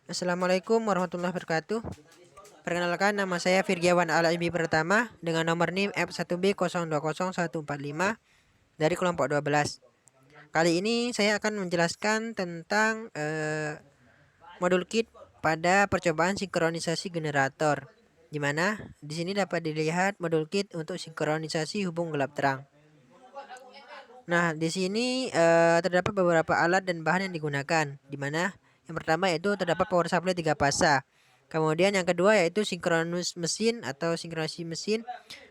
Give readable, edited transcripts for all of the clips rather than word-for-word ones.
Assalamualaikum warahmatullahi wabarakatuh. Perkenalkan, nama saya Firgiawan Al-Ibi Pertama dengan nomor NIM F1B020145 dari kelompok 12. Kali ini saya akan menjelaskan tentang modul kit pada percobaan sinkronisasi generator, di mana di sini dapat dilihat modul kit untuk sinkronisasi hubung gelap terang. Nah, di sini terdapat beberapa alat dan bahan yang digunakan, di mana yang pertama yaitu terdapat power supply 3 fasa. Kemudian yang kedua yaitu sinkronus mesin atau sinkronasi mesin.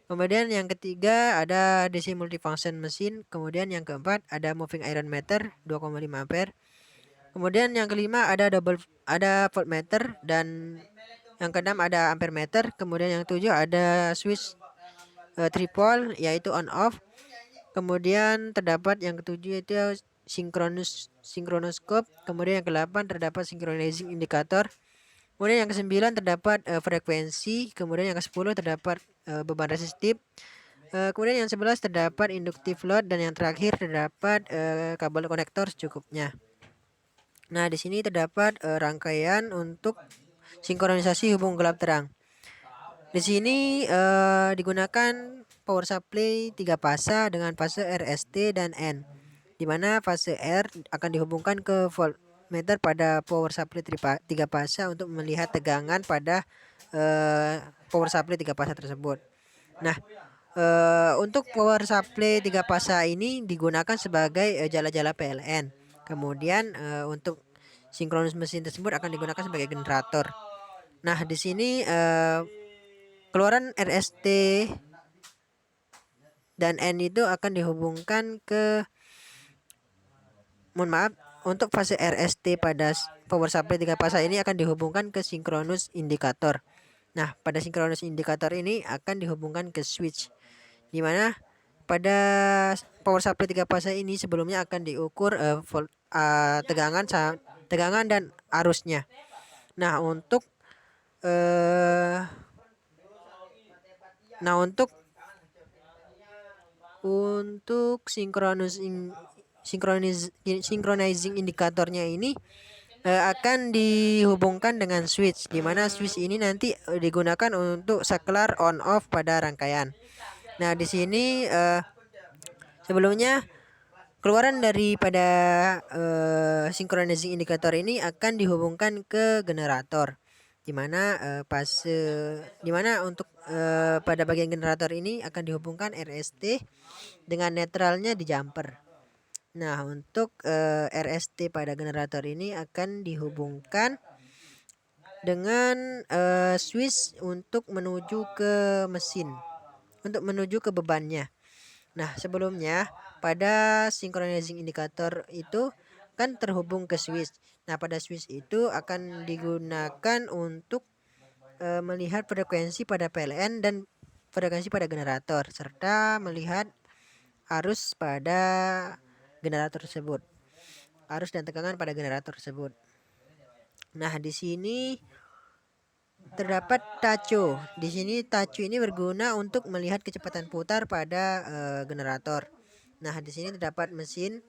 Kemudian yang ketiga ada DC multifunction mesin. Kemudian yang keempat ada moving iron meter 2,5 ampere. Kemudian yang kelima ada voltmeter, dan yang keenam ada ampere meter. Kemudian yang ketujuh ada switch tripole yaitu on off. Kemudian terdapat yang ketujuh itu sinkronoskop. Kemudian yang ke-8 terdapat synchronizing indicator. Kemudian yang ke-9 terdapat frekuensi. Kemudian yang ke-10 terdapat beban resistif. Kemudian yang 11 terdapat induktif load, dan yang terakhir terdapat kabel konektor secukupnya. Nah, di sini terdapat rangkaian untuk sinkronisasi hubung gelap terang. Di sini digunakan power supply 3 fasa dengan fase RST dan N, di mana fase R akan dihubungkan ke voltmeter pada power supply 3 fasa untuk melihat tegangan pada power supply 3 fasa tersebut. Nah, untuk power supply 3 fasa ini digunakan sebagai jala-jala PLN. Kemudian untuk sinkronus mesin tersebut akan digunakan sebagai generator. Nah, di sini keluaran RST dan N itu akan dihubungkan ke, mohon maaf, untuk fase RST pada power supply 3 fasa ini akan dihubungkan ke sinkronus indikator. Nah, pada sinkronus indikator ini akan dihubungkan ke switch, di mana pada power supply 3 fasa ini sebelumnya akan diukur tegangan dan arusnya. Nah, untuk eh, nah untuk synchronizing indikatornya ini akan dihubungkan dengan switch, di mana switch ini nanti digunakan untuk saklar on off pada rangkaian. Nah, di sini sebelumnya keluaran daripada synchronizing indikator ini akan dihubungkan ke generator, di mana untuk pada bagian generator ini akan dihubungkan RST dengan netralnya di jumper. Nah, untuk RST pada generator ini akan dihubungkan dengan switch untuk menuju ke mesin, untuk menuju ke bebannya. Nah, sebelumnya pada synchronizing indicator itu kan terhubung ke switch. Nah, pada switch itu akan digunakan untuk melihat frekuensi pada PLN dan frekuensi pada generator, serta melihat arus pada generator tersebut, arus dan tegangan pada generator tersebut. Nah, di sini terdapat tacho. Di sini tacho ini berguna untuk melihat kecepatan putar pada generator. Nah, di sini terdapat mesin.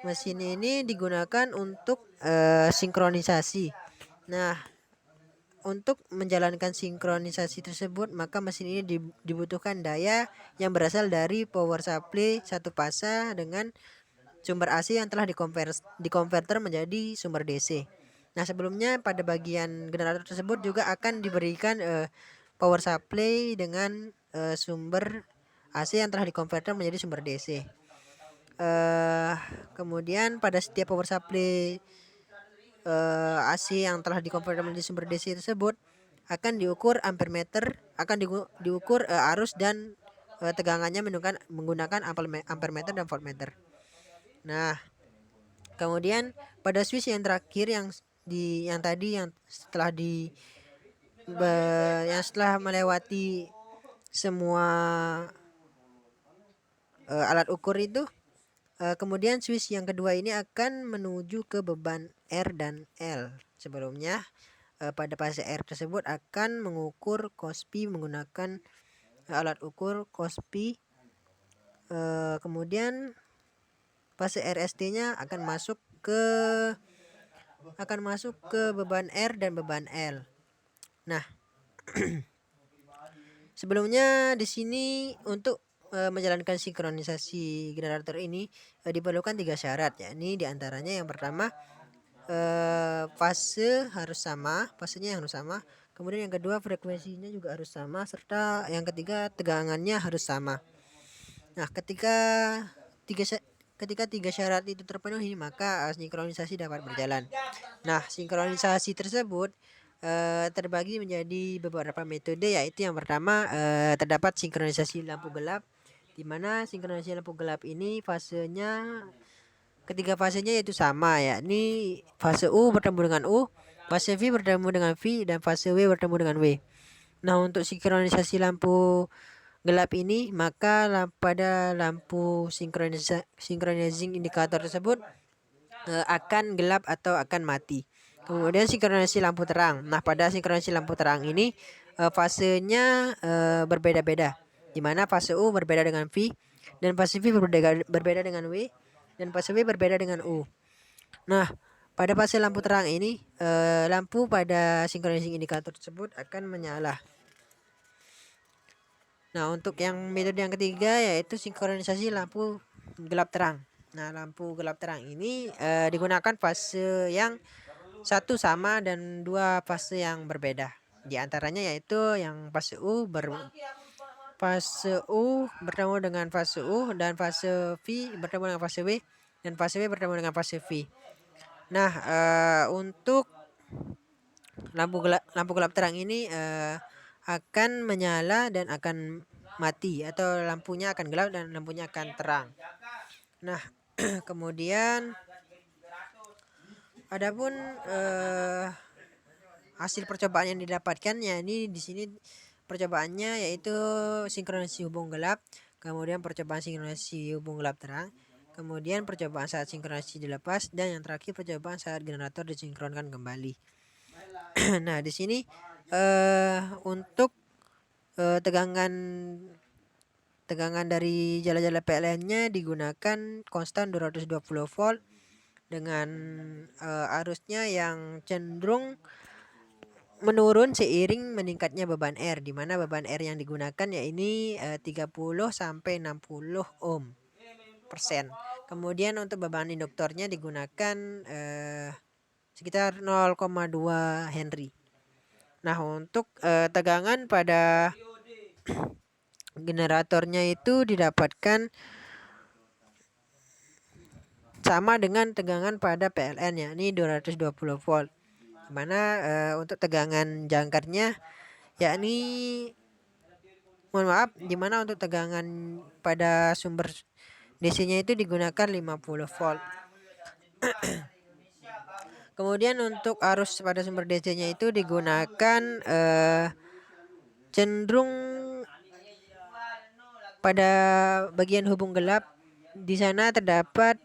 Mesin ini digunakan untuk sinkronisasi. Nah, untuk menjalankan sinkronisasi tersebut, maka mesin ini dibutuhkan daya yang berasal dari power supply 1 fasa dengan sumber AC yang telah dikonverter menjadi sumber DC. Nah, sebelumnya pada bagian generator tersebut juga akan diberikan power supply dengan sumber AC yang telah dikonverter menjadi sumber DC. Kemudian pada setiap power supply AC yang telah dikonverter menjadi sumber DC tersebut akan diukur ampere meter, akan diukur arus dan tegangannya menggunakan ampere meter dan voltmeter. Nah, kemudian pada switch yang terakhir yang setelah melewati semua alat ukur itu, kemudian switch yang kedua ini akan menuju ke beban R dan L. Sebelumnya pada fase R tersebut akan mengukur KOSPI menggunakan alat ukur KOSPI. Kemudian fase RST-nya akan masuk ke akan masuk ke beban R dan beban L. Nah, sebelumnya di sini untuk menjalankan sinkronisasi generator ini diperlukan 3 syarat, yakni diantaranya yang pertama fasenya harus sama. Kemudian yang kedua frekuensinya juga harus sama, serta yang ketiga tegangannya harus sama. Nah, ketika tiga syarat itu terpenuhi, maka sinkronisasi dapat berjalan. Nah, sinkronisasi tersebut terbagi menjadi beberapa metode, yaitu yang pertama terdapat sinkronisasi lampu gelap, di mana sinkronisasi lampu gelap ini ketiga fasenya yaitu sama, yakni fase U bertemu dengan U, fase V bertemu dengan V, dan fase W bertemu dengan W. Nah, untuk sinkronisasi lampu gelap ini, maka pada lampu synchronizing indikator tersebut akan gelap atau akan mati. Kemudian sinkronisasi lampu terang. Nah, pada sinkronisasi lampu terang ini fasenya berbeda-beda, di mana fase U berbeda dengan V, dan fase V berbeda dengan W, dan fase W berbeda dengan U. Nah, pada fase lampu terang ini lampu pada synchronizing indikator tersebut akan menyala. Nah, untuk yang metode yang ketiga yaitu sinkronisasi lampu gelap terang. Nah, lampu gelap terang ini digunakan fase yang satu sama dan dua fase yang berbeda. Di antaranya yaitu yang fase U bertemu dengan fase U, dan fase V bertemu dengan fase W, dan fase W bertemu dengan fase V. Nah, untuk lampu gelap terang ini akan menyala dan akan mati, atau lampunya akan gelap dan lampunya akan terang. Nah, kemudian adapun hasil percobaan yang didapatkan, yakni di sini percobaannya yaitu sinkronisasi hubung gelap, kemudian percobaan sinkronisasi hubung gelap terang, kemudian percobaan saat sinkronisasi dilepas, dan yang terakhir percobaan saat generator disinkronkan kembali. Nah, di sini untuk tegangan dari jala-jala PLN-nya digunakan konstan 220 volt dengan arusnya yang cenderung menurun seiring meningkatnya beban R, di mana beban R yang digunakan yakni 30 sampai 60 ohm persen. Kemudian untuk beban induktornya digunakan sekitar 0,2 Henry. Nah, untuk tegangan pada generatornya itu didapatkan sama dengan tegangan pada PLN, yakni 220 volt. Dimana untuk tegangan jangkarnya dimana untuk tegangan pada sumber DC-nya itu digunakan 50 volt. Kemudian untuk arus pada sumber DC-nya itu digunakan cenderung pada bagian hubung gelap. Di sana terdapat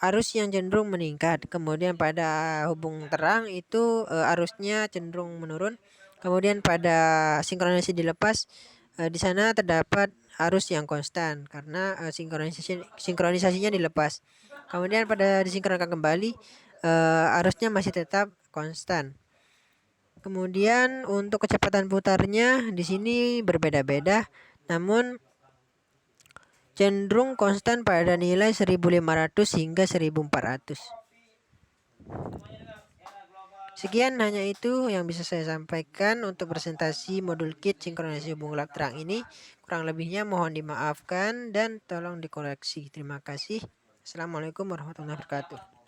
arus yang cenderung meningkat. Kemudian pada hubung terang itu arusnya cenderung menurun. Kemudian pada sinkronisasi dilepas, di sana terdapat arus yang konstan karena sinkronisasinya dilepas. Kemudian pada disinkronkan kembali, arusnya masih tetap konstan. Kemudian untuk kecepatan putarnya di sini berbeda-beda, namun cenderung konstan pada nilai 1500 hingga 1400. Sekian hanya itu yang bisa saya sampaikan untuk presentasi modul kit sinkronisasi hubung gelap terang ini. Kurang lebihnya mohon dimaafkan dan tolong dikoreksi. Terima kasih. Assalamualaikum warahmatullahi wabarakatuh.